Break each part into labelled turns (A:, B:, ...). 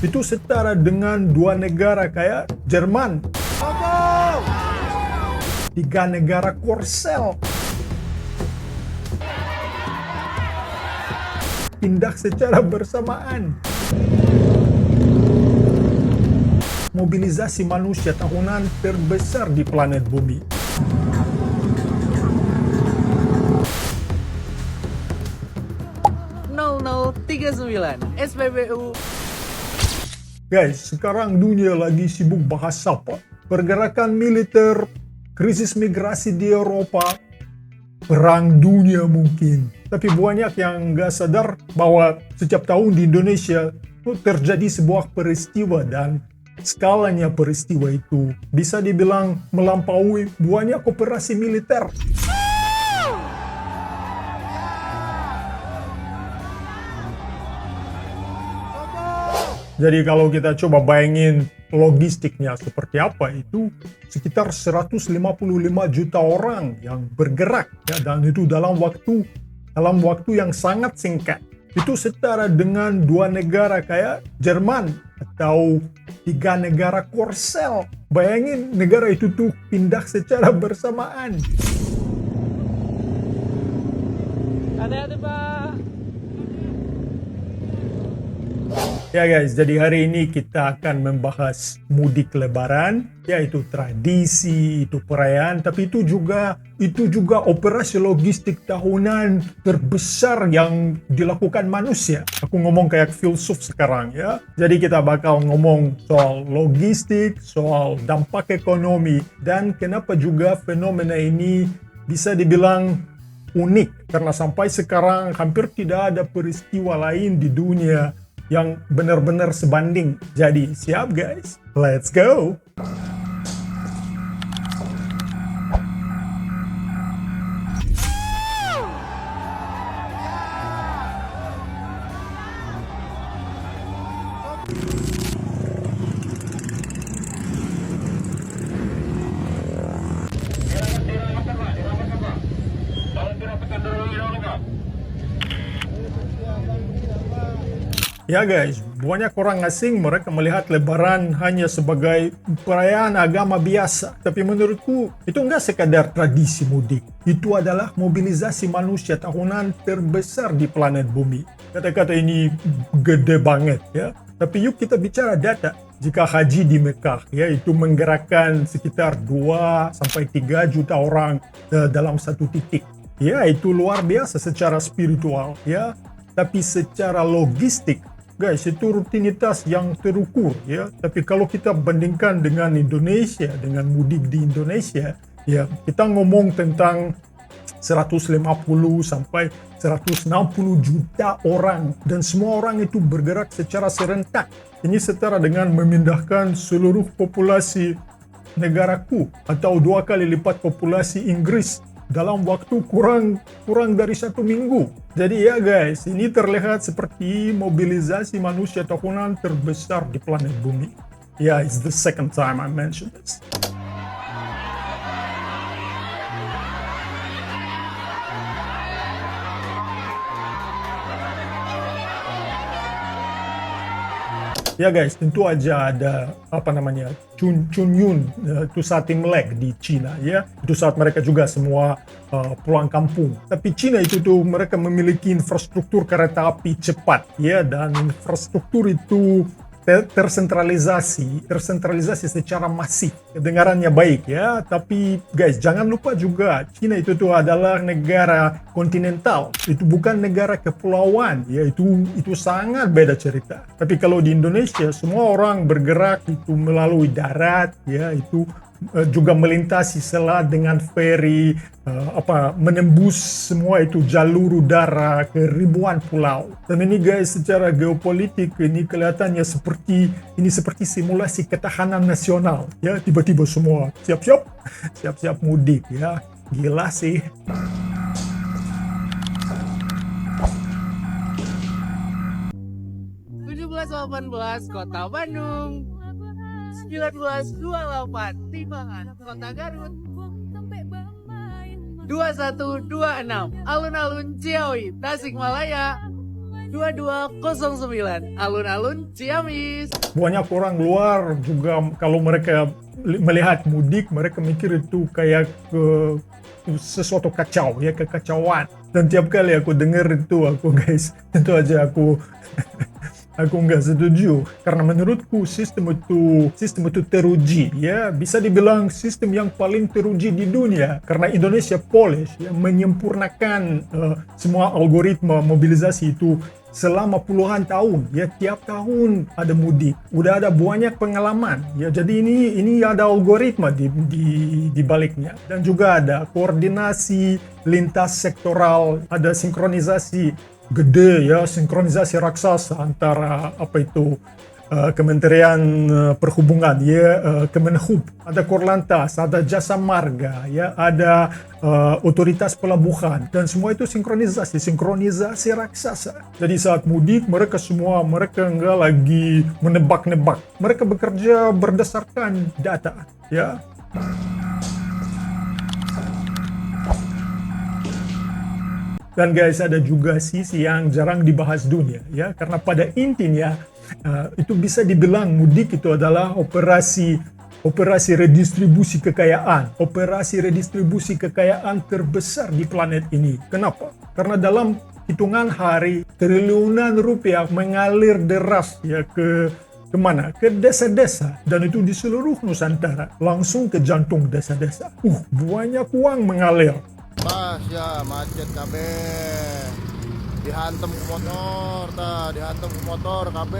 A: Itu setara dengan dua negara kayak Jerman, tiga negara Korsel, pindah secara bersamaan. Mobilisasi manusia tahunan terbesar di planet bumi.
B: SPBU.
A: Guys, sekarang dunia lagi sibuk bahas apa? Pergerakan militer, krisis migrasi di Eropa, perang dunia mungkin. Tapi banyak yang nggak sadar bahwa setiap tahun di Indonesia terjadi sebuah peristiwa dan skalanya peristiwa itu bisa dibilang melampaui banyak operasi militer. Jadi kalau kita coba bayangin logistiknya seperti apa, itu sekitar 155 juta orang yang bergerak ya, dan itu dalam waktu yang sangat singkat. Itu setara dengan dua negara kayak Jerman atau tiga negara Korsel. Bayangin negara itu tuh pindah secara bersamaan.
B: Hati-hati, Pak.
A: Ya guys, jadi hari ini kita akan membahas mudik lebaran, yaitu tradisi, itu perayaan, tapi itu juga operasi logistik tahunan terbesar yang dilakukan manusia. Aku ngomong kayak filsuf sekarang ya. Jadi kita bakal ngomong soal logistik, soal dampak ekonomi, dan kenapa juga fenomena ini bisa dibilang unik. Karena sampai sekarang hampir tidak ada peristiwa lain di dunia yang benar-benar sebanding. Jadi siap guys, let's go! Ya guys, banyak orang asing mereka melihat lebaran hanya sebagai perayaan agama biasa. Tapi menurutku itu enggak sekadar tradisi mudik. Itu adalah mobilisasi manusia tahunan terbesar di planet bumi. Kata-kata ini gede banget ya. Tapi yuk kita bicara data. Jika haji di Mekah ya itu menggerakkan sekitar 2-3 juta orang dalam satu titik. Ya itu luar biasa secara spiritual ya. Tapi secara logistik, guys, itu rutinitas yang terukur ya. Tapi kalau kita bandingkan dengan Indonesia, dengan mudik di Indonesia, ya kita ngomong tentang 150 sampai 160 juta orang, dan semua orang itu bergerak secara serentak. Ini setara dengan memindahkan seluruh populasi negaraku atau 2 kali lipat populasi Inggris dalam waktu kurang dari 1 minggu. Jadi ya guys, ini terlihat seperti mobilisasi manusia tahunan terbesar di planet bumi. Ya, it's the second time I mentioned this. Ya guys, tentu aja ada Chun Yun, itu saat Imlek di Cina ya. Itu saat mereka juga semua pulang kampung. Tapi Cina itu tuh mereka memiliki infrastruktur kereta api cepat ya, dan infrastruktur itu tersentralisasi secara masif. Kedengarannya baik ya, tapi guys jangan lupa juga Cina itu tuh adalah negara kontinental. Itu bukan negara kepulauan ya, itu sangat beda cerita. Tapi kalau di Indonesia semua orang bergerak itu melalui darat ya, itu juga melintasi selat dengan feri, menembus semua itu jalur udara ke ribuan pulau. Dan ini guys secara geopolitik ini kelihatannya seperti simulasi ketahanan nasional ya. Tiba-tiba semua siap-siap mudik ya. Gila sih.
B: Kota Bandung. 1928 Timbangan, Kota Garut. 2126 Alun-alun Ciawi, Tasikmalaya. 2209 alun-alun Ciamis.
A: Banyak orang luar juga kalau mereka melihat mudik, mereka mikir itu kayak sesuatu kacau, ya kekacauan. Dan tiap kali aku dengar itu, guys, tentu aja aku nggak setuju, karena menurutku sistem itu teruji, ya bisa dibilang sistem yang paling teruji di dunia, karena Indonesia polish, ya, menyempurnakan semua algoritma mobilisasi itu selama puluhan tahun, ya tiap tahun ada mudik, udah ada banyak pengalaman, ya jadi ini ada algoritma di baliknya, dan juga ada koordinasi lintas sektoral, ada sinkronisasi gede, ya sinkronisasi raksasa antara Kementerian Perhubungan, ya Kemenhub, ada Korlantas, ada Jasa Marga, ya ada otoritas pelabuhan, dan semua itu sinkronisasi raksasa. Jadi saat mudik mereka enggak lagi menebak-nebak, mereka bekerja berdasarkan data, ya. Dan guys, ada juga sisi yang jarang dibahas dunia, ya, karena pada intinya itu bisa dibilang mudik itu adalah operasi redistribusi kekayaan, terbesar di planet ini. Kenapa? Karena dalam hitungan hari triliunan rupiah mengalir deras, ya, kemana? Ke desa-desa, dan itu di seluruh Nusantara, langsung ke jantung desa-desa. Banyak uang mengalir.
C: Pas ya macet KB, dihantam ke motor KB.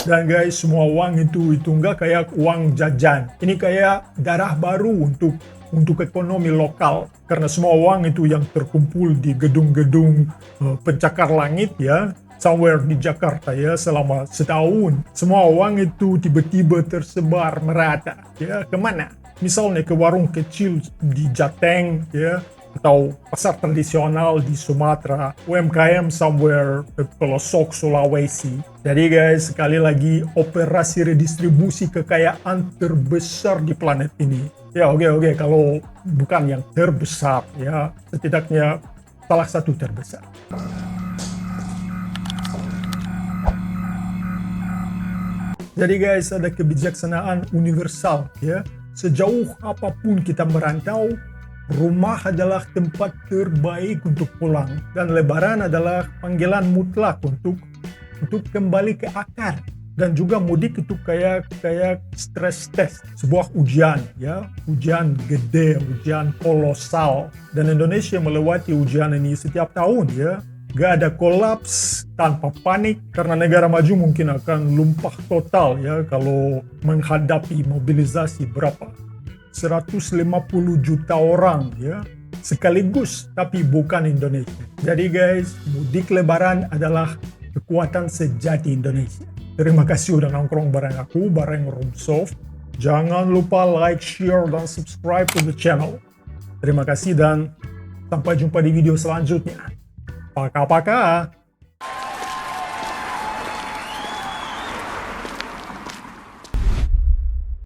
A: Dan guys, semua uang itu enggak kayak uang jajan. Ini kayak darah baru untuk ekonomi lokal, karena semua uang itu yang terkumpul di gedung-gedung pencakar langit, ya, somewhere di Jakarta, ya, selama setahun. Semua uang itu tiba-tiba tersebar merata, ya, kemana? Misalnya ke warung kecil di Jateng, ya, atau pasar tradisional di Sumatera, UMKM somewhere di pelosok Sulawesi. Jadi guys, sekali lagi, operasi redistribusi kekayaan terbesar di planet ini. Ya oke, kalau bukan yang terbesar, ya, setidaknya salah satu terbesar. Jadi guys, ada kebijaksanaan universal, ya. Sejauh apapun kita merantau, rumah adalah tempat terbaik untuk pulang, dan Lebaran adalah panggilan mutlak untuk kembali ke akar. Dan juga mudik itu kayak stress test, sebuah ujian, ya, ujian gede, ujian kolosal. Dan Indonesia melewati ujian ini setiap tahun, ya. Gak ada kolaps tanpa panik, karena negara maju mungkin akan lumpah total, ya, kalau menghadapi mobilisasi berapa? 150 juta orang, ya, sekaligus, tapi bukan Indonesia. Jadi guys, mudik Lebaran adalah kekuatan sejati Indonesia. Terima kasih udah nongkrong bareng aku, bareng Roomsoft. Jangan lupa like, share, dan subscribe to the channel. Terima kasih dan sampai jumpa di video selanjutnya. Paka-paka.